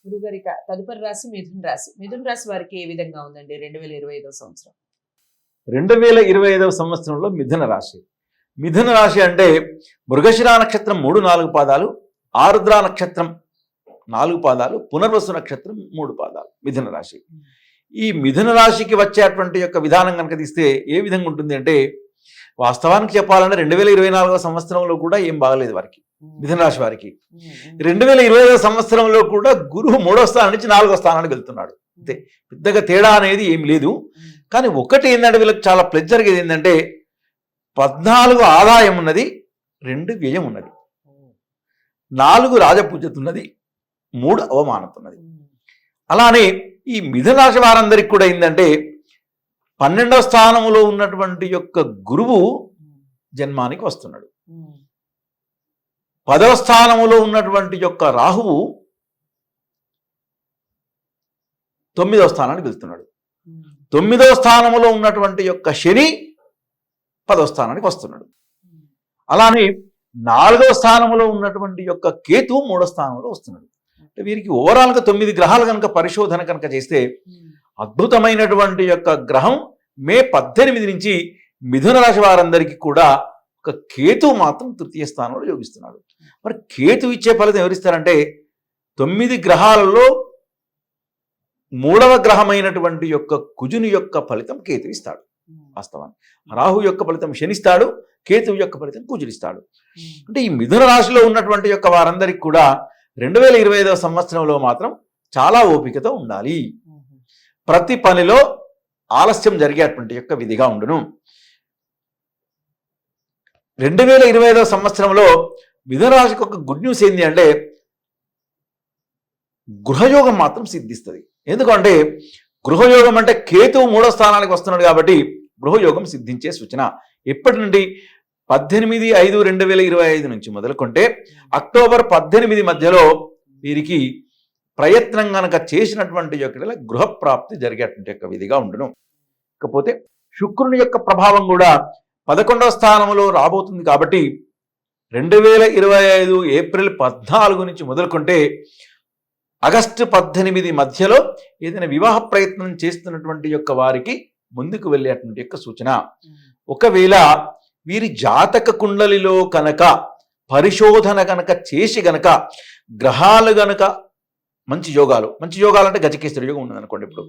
గురుగారి తదుపరి రాశి మిథున రాశి. మిథున రాశి వారికి ఏ విధంగా ఉందండి 2025వ సంవత్సరం? 2025వ సంవత్సరంలో మిథున రాశి. మిథున రాశి అంటే మృగశిర నక్షత్రం 3-4 పాదాలు, ఆరుద్ర నక్షత్రం 4 పాదాలు, పునర్వసు నక్షత్రం 3 పాదాలు మిథున రాశి. ఈ మిథున రాశికి వచ్చేటువంటి యొక్క విధానం కనుక తీస్తే ఏ విధంగా ఉంటుంది అంటే, వాస్తవానికి చెప్పాలంటే 2024వ సంవత్సరంలో కూడా ఏం బాగలేదు వారికి, మిథున రాశి వారికి. 2025వ సంవత్సరంలో కూడా గురువు 3వ స్థానం నుంచి 4వ స్థానానికి వెళ్తున్నాడు. అంతే, పెద్దగా తేడా అనేది ఏం లేదు. కానీ ఒకటి ఏంటంటే వీళ్ళకి చాలా ప్లెజర్గా ఏంటంటే 14 ఆదాయం ఉన్నది, 2 వ్యయం ఉన్నది, 4 రాజపూజ్యత ఉన్నది, 3 అవమానత ఉన్నది. అలానే ఈ మిథున రాశి వారందరికీ కూడా ఏంటంటే 12వ స్థానంలో ఉన్నటువంటి యొక్క గురువు జన్మానికి వస్తున్నాడు. 10వ స్థానంలో ఉన్నటువంటి యొక్క రాహువు 9వ స్థానానికి వెళ్తున్నాడు. 9వ స్థానంలో ఉన్నటువంటి యొక్క శని 10వ స్థానానికి వస్తున్నాడు. అలానే 4వ స్థానంలో ఉన్నటువంటి యొక్క కేతు 3వ స్థానంలో వస్తున్నాడు. అంటే వీరికి ఓవరాల్గా 9 గ్రహాలు కనుక పరిశోధన కనుక చేస్తే అద్భుతమైనటువంటి యొక్క గ్రహం మే 18 నుంచి మిథున రాశి వారందరికీ కూడా ఒక కేతు మాత్రం 3య స్థానంలో యోగిస్తున్నాడు. మరి కేతు ఇచ్చే ఫలితం ఎవరిస్తారంటే 9 గ్రహాలలో 3వ గ్రహమైనటువంటి యొక్క కుజుని యొక్క ఫలితం కేతు ఇస్తాడు. వాస్తవానికి రాహు యొక్క ఫలితం శనిస్తాడు, కేతువు యొక్క ఫలితం కుజునిస్తాడు. అంటే ఈ మిథున రాశిలో ఉన్నటువంటి యొక్క వారందరికీ కూడా 2025వ సంవత్సరంలో మాత్రం చాలా ఓపికతో ఉండాలి. ప్రతి పనిలో ఆలస్యం జరిగేటువంటి యొక్క విధిగా ఉండును. 2025వ సంవత్సరంలో మిథున రాశికి ఒక గుడ్ న్యూస్ ఏంటి అంటే గృహయోగం మాత్రం సిద్ధిస్తుంది. ఎందుకంటే గృహయోగం అంటే కేతువు 3వ స్థానానికి వస్తున్నాడు కాబట్టి గృహయోగం సిద్ధించే సూచన. ఎప్పటి నుండి 18/5/2025 నుంచి మొదలుకుంటే అక్టోబర్ 18 మధ్యలో వీరికి ప్రయత్నం కనుక చేసినటువంటి యొక్క గృహప్రాప్తి జరిగేటువంటి యొక్క విధిగా ఉండును. ఇకపోతే శుక్రుని యొక్క ప్రభావం కూడా 11వ స్థానంలో రాబోతుంది కాబట్టి 2025 ఏప్రిల్ 14 నుంచి మొదలుకుంటే ఆగస్టు 18 మధ్యలో ఏదైనా వివాహ ప్రయత్నం చేస్తున్నటువంటి యొక్క వారికి ముందుకు వెళ్ళేటువంటి యొక్క సూచన. ఒకవేళ వీరి జాతక కుండలిలో కనుక పరిశోధన కనుక చేసి గనక గ్రహాలు గనక మంచి యోగాలు అంటే గజకేశ్వరి యోగం ఉన్నదనుకోండి. ఇప్పుడు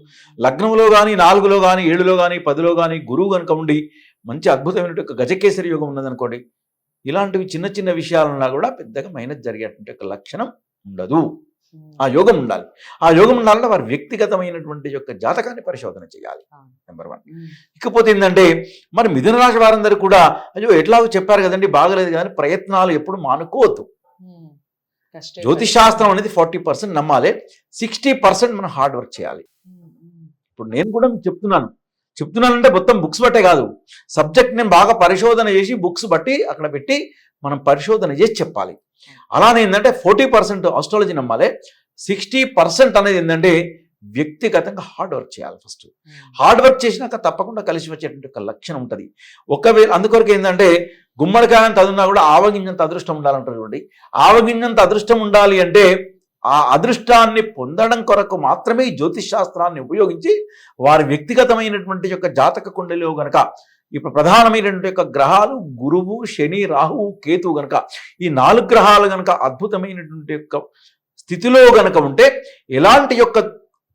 లగ్నంలో కానీ 4లో కానీ 7లో కానీ 10లో కానీ గురువు కనుక ఉండి మంచి అద్భుతమైన యొక్క గజకేశ్వరి యోగం ఉన్నదనుకోండి, ఇలాంటివి చిన్న చిన్న విషయాలన్నా కూడా పెద్దగా మైనస్ జరిగేటువంటి యొక్క లక్షణం ఉండదు. ఆ యోగం ఉండాలి. ఆ యోగం ఉండాలంటే వారి వ్యక్తిగతమైనటువంటి యొక్క జాతకాన్ని పరిశోధన చేయాలి, నెంబర్ 1. ఇకపోతే ఏంటంటే మరి మిథున రాశి వారందరూ కూడా అయ్యో ఎట్లాగో చెప్పారు కదండి బాగలేదు కదని ప్రయత్నాలు ఎప్పుడు మానుకోవద్దు. జ్యోతిషాస్త్రం అనేది 40% నమ్మాలి, 60% మనం హార్డ్ వర్క్ చేయాలి. ఇప్పుడు నేను కూడా చెప్తున్నానంటే మొత్తం బుక్స్ బట్టే కాదు, సబ్జెక్ట్ నేను బాగా పరిశోధన చేసి బుక్స్ బట్టి అక్కడ పెట్టి మనం పరిశోధన చేసి చెప్పాలి. అలానే ఏంటంటే 40% ఆస్ట్రాలజీ నమ్మాలి, 60% అనేది ఏంటంటే వ్యక్తిగతంగా హార్డ్ వర్క్ చేయాలి. ఫస్ట్ హార్డ్ వర్క్ చేసినాక తప్పకుండా కలిసి వచ్చేటువంటి ఒక లక్షణం ఉంటుంది. ఒకవేళ అందుకొరకు ఏంటంటే గుమ్మడికాయంత అదున్నా కూడా ఆవగింజంత అదృష్టం ఉండాలంటారు చూడండి. ఆవగింజంత అదృష్టం ఉండాలి అంటే ఆ అదృష్టాన్ని పొందడం కొరకు మాత్రమే ఈ జ్యోతిష్ శాస్త్రాన్ని ఉపయోగించి వారి వ్యక్తిగతమైనటువంటి యొక్క జాతక కుండలిలో గనక ఇప్పుడు ప్రధానమైనటువంటి యొక్క గ్రహాలు గురువు, శని, రాహువు, కేతువు గనక ఈ 4 గ్రహాలు గనక అద్భుతమైనటువంటి యొక్క స్థితిలో గనక ఉంటే ఎలాంటి యొక్క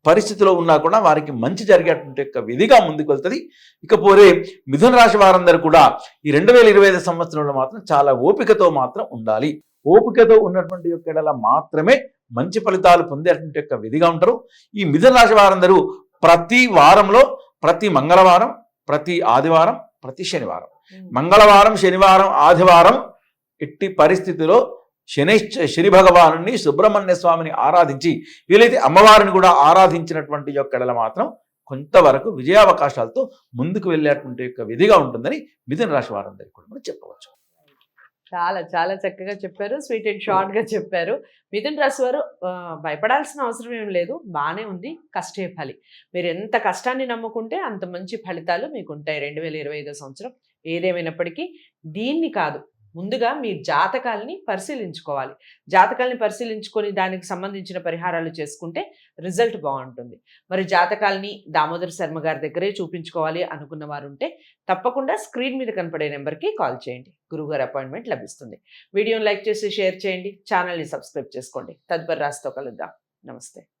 పరిస్థితిలో ఉన్నా కూడా వారికి మంచి జరిగేటువంటి యొక్క విధిగా ముందుకు వెళ్తుంది. ఇకపోతే మిథున రాశి వారందరూ కూడా ఈ 2025 సంవత్సరంలో మాత్రం చాలా ఓపికతో మాత్రం ఉండాలి. ఓపికతో ఉన్నటువంటి యొక్క మాత్రమే మంచి ఫలితాలు పొందేటువంటి యొక్క విధిగా ఉంటారు. ఈ మిథున రాశి వారందరూ ప్రతి వారంలో ప్రతి మంగళవారం, ప్రతి ఆదివారం, ప్రతి శనివారం, మంగళవారం, శనివారం, ఆదివారం ఎట్టి పరిస్థితిలో శని భగవాను సుబ్రహ్మణ్య స్వామిని ఆరాధించి వీలైతే అమ్మవారిని కూడా ఆరాధించినటువంటి యొక్క మాత్రం కొంతవరకు విజయావకాశాలతో ముందుకు వెళ్ళేటువంటి యొక్క విధిగా ఉంటుందని మిథున రాశి వారందరికీ కూడా మనం చెప్పవచ్చు. చాలా చాలా చక్కగా చెప్పారు, స్వీట్ అండ్ షార్ట్ గా చెప్పారు. మిథున రాశి వారు భయపడాల్సిన అవసరం ఏం లేదు, బాగానే ఉంది. కష్టే ఫలి. మీరు ఎంత కష్టాన్ని నమ్ముకుంటే అంత మంచి ఫలితాలు మీకు ఉంటాయి 2025 సంవత్సరం. ఏదేమైనప్పటికీ దీన్ని కాదు, ముందుగా మీ జాతకాల్ని పరిశీలించుకోవాలి. జాతకాల్ని పరిశీలించుకొని దానికి సంబంధించిన పరిహారాలు చేసుకుంటే రిజల్ట్ బాగుంటుంది. మరి జాతకాల్ని దామోదర్ శర్మ గారి దగ్గరే చూపించుకోవాలి అనుకున్న వారు ఉంటే తప్పకుండా స్క్రీన్ మీద కనపడే నెంబర్కి కాల్ చేయండి. గురువుగారి అపాయింట్మెంట్ లభిస్తుంది. వీడియోని లైక్ చేసి షేర్ చేయండి. ఛానల్ని సబ్స్క్రైబ్ చేసుకోండి. తదుపరి రాశితో కలుద్దాం. నమస్తే.